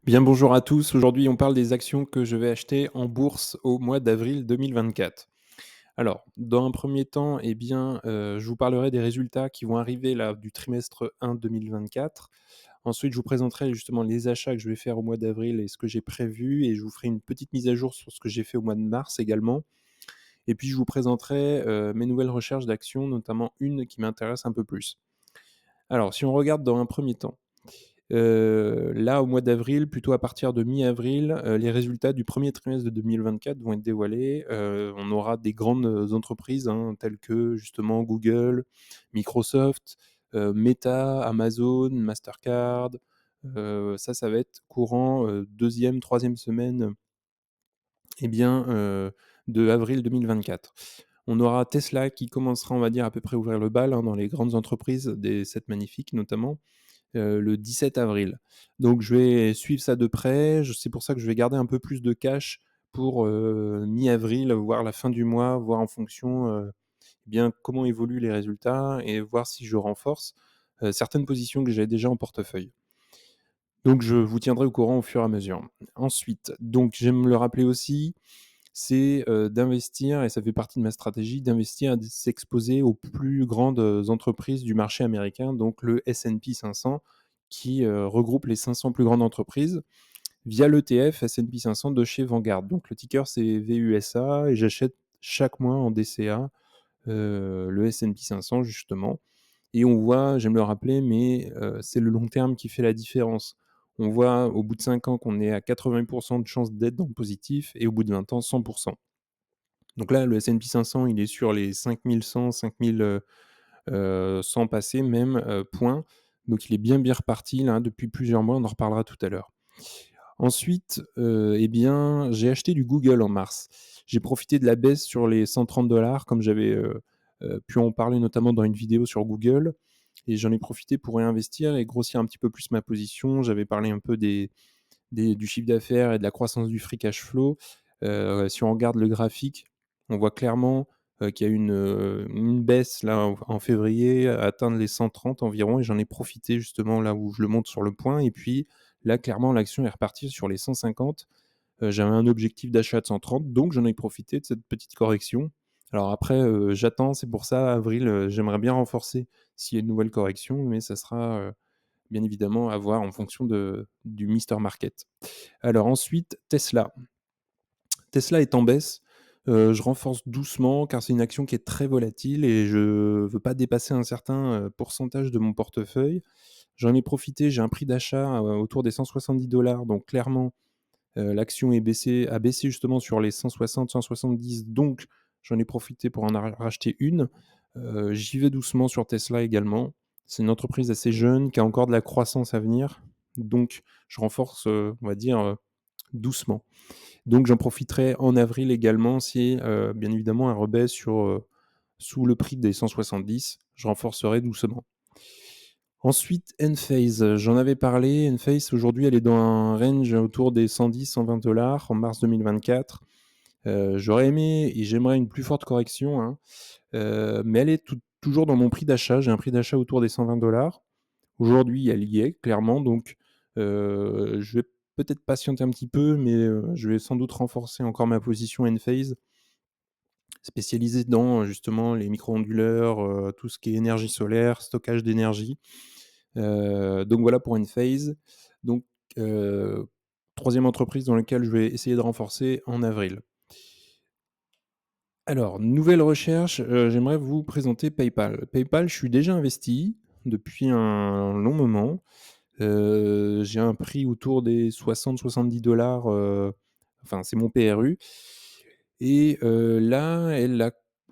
Bien, bonjour à tous. Aujourd'hui, on parle des actions que je vais acheter en bourse au mois d'avril 2024. Alors, dans un premier temps, je vous parlerai des résultats qui vont arriver là du trimestre 1 2024. Ensuite, je vous présenterai justement les achats que je vais faire au mois d'avril et ce que j'ai prévu et je vous ferai une petite mise à jour sur ce que j'ai fait au mois de mars également. Et puis je vous présenterai, mes nouvelles recherches d'actions, notamment une qui m'intéresse un peu plus. Alors, si on regarde dans un premier temps, là, au mois d'avril, plutôt à partir de mi-avril, les résultats du premier trimestre de 2024 vont être dévoilés. On aura des grandes, entreprises, hein, telles que justement Google, Microsoft, Meta, Amazon, Mastercard. Ça va être courant, 2e, semaine, eh bien, de avril 2024. On aura Tesla qui commencera, on va dire, à peu près ouvrir le bal, hein, dans les grandes entreprises des 7 magnifiques notamment le 17 avril. Donc je vais suivre ça de près. C'est pour ça que je vais garder un peu plus de cash pour, mi-avril, voire la fin du mois, voir en fonction, bien comment évoluent les résultats et voir si je renforce, certaines positions que j'ai déjà en portefeuille. Donc je vous tiendrai au courant au fur et à mesure. Ensuite, donc j'aime le rappeler aussi, c'est, d'investir et ça fait partie de ma stratégie, d'investir, de s'exposer aux plus grandes, entreprises du marché américain, donc le S&P 500 qui, regroupe les 500 plus grandes entreprises via l'ETF S&P 500 de chez Vanguard. Donc le ticker c'est VUSA et j'achète chaque mois en DCA, le S&P 500 justement et on voit, j'aime le rappeler, mais c'est le long terme qui fait la différence. On voit au bout de 5 ans qu'on est à 80 de chances d'être dans le positif et au bout de 20 ans 100. Donc là, le S&P 500, il est sur les 5 100 passés même, points. Donc il est bien reparti là depuis plusieurs mois, on en reparlera tout à l'heure. Ensuite, j'ai acheté du Google en mars. J'ai profité de la baisse sur les 130 comme j'avais, pu en parler notamment dans une vidéo sur Google et j'en ai profité pour réinvestir et grossir un petit peu plus ma position. J'avais parlé un peu du chiffre d'affaires et de la croissance du free cash flow. Si on regarde le graphique, on voit clairement, qu'il y a une baisse là en février, à atteindre les 130 environ et j'en ai profité justement là où je le montre sur le point et puis là clairement l'action est repartie sur les 150. J'avais un objectif d'achat de 130 donc j'en ai profité de cette petite correction. Alors après, j'attends, c'est pour ça avril, j'aimerais bien renforcer s'il y a une nouvelle correction mais ça sera, bien évidemment à voir en fonction du Mister Market. Alors ensuite, Tesla. Tesla est en baisse. Je renforce doucement car c'est une action qui est très volatile et je veux pas dépasser un certain, pourcentage de mon portefeuille. J'en ai profité, j'ai un prix d'achat, autour des 170 donc clairement, l'action a baissé justement sur les 160-170 donc j'en ai profité pour en racheter une. J'y vais doucement sur Tesla également. C'est une entreprise assez jeune qui a encore de la croissance à venir, donc je renforce, on va dire, doucement. Donc j'en profiterai en avril également si, bien évidemment, elle rebaisse sous le prix des 170, je renforcerai doucement. Ensuite, Enphase, j'en avais parlé. Enphase, aujourd'hui, elle est dans un range autour des 110-120 en mars 2024. J'aurais aimé et j'aimerais une plus forte correction, hein, mais elle est toujours dans mon prix d'achat. J'ai un prix d'achat autour des 120. Aujourd'hui, elle y est clairement, donc je vais peut-être patienter un petit peu, mais je vais sans doute renforcer encore ma position Enphase, spécialisée dans justement les micro-onduleurs, tout ce qui est énergie solaire, stockage d'énergie. Donc voilà pour Enphase. Donc heu, 3 entreprise dans laquelle je vais essayer de renforcer en avril. Alors, nouvelle recherche, j'aimerais vous présenter PayPal. PayPal, je suis déjà investi depuis un long moment. J'ai un prix autour des 60-70 enfin c'est mon PRU et là, elle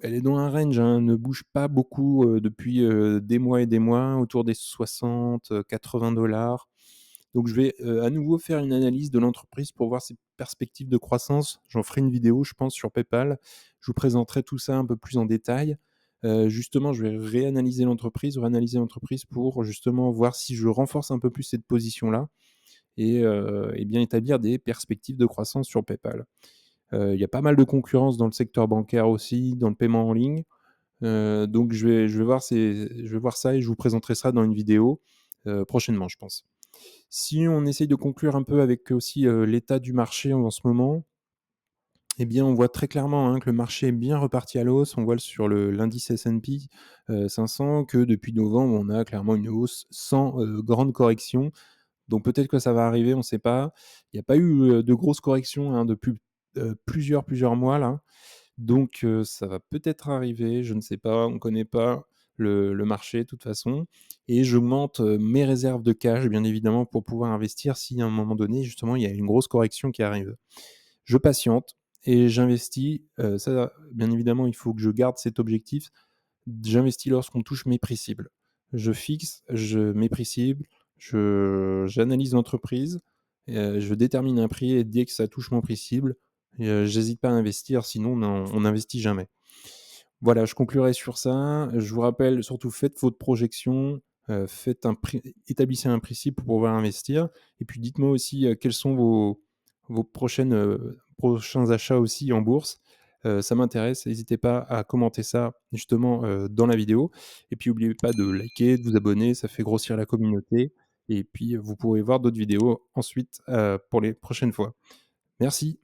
est dans un range, hein, elle ne bouge pas beaucoup, depuis, des mois et des mois, autour des 60-80. Donc je vais, à nouveau faire une analyse de l'entreprise pour voir ses perspectives de croissance. J'en ferai une vidéo, je pense, sur PayPal. Je vous présenterai tout ça un peu plus en détail. Justement, je vais réanalyser l'entreprise pour justement voir si je renforce un peu plus cette position-là et bien établir des perspectives de croissance sur PayPal. Il y a pas mal de concurrence dans le secteur bancaire aussi, dans le paiement en ligne. Donc je vais voir ça et je vous présenterai ça dans une vidéo, prochainement, je pense. Si on essaye de conclure un peu avec aussi, l'état du marché en ce moment, eh bien, on voit très clairement, hein, que le marché est bien reparti à la hausse. On voit sur l'indice S&P 500 que depuis novembre, on a clairement une hausse sans, grande correction. Donc peut-être que ça va arriver, on ne sait pas. Il n'y a pas eu, de grosses corrections, hein, depuis, plusieurs mois là. Donc ça va peut-être arriver, je ne sais pas, on ne connaît pas le marché de toute façon et j'augmente, mes réserves de cash bien évidemment pour pouvoir investir si à un moment donné justement il y a une grosse correction qui arrive. Je patiente et j'investis, ça bien évidemment il faut que je garde cet objectif. J'investis lorsqu'on touche mes prix cibles. Je fixe, mes prix cibles, j'analyse l'entreprise, je détermine un prix et dès que ça touche mon prix cible, j'hésite pas à investir, sinon on n'investit jamais. Voilà, je conclurai sur ça. Je vous rappelle surtout faites votre projection, faites un prix établissez un prix cible pour pouvoir investir et puis dites-moi aussi, quels sont vos prochains achats aussi en bourse. Ça m'intéresse, n'hésitez pas à commenter ça justement, dans la vidéo et puis n'oubliez pas de liker, de vous abonner, ça fait grossir la communauté et puis, vous pourrez voir d'autres vidéos ensuite, pour les prochaines fois. Merci.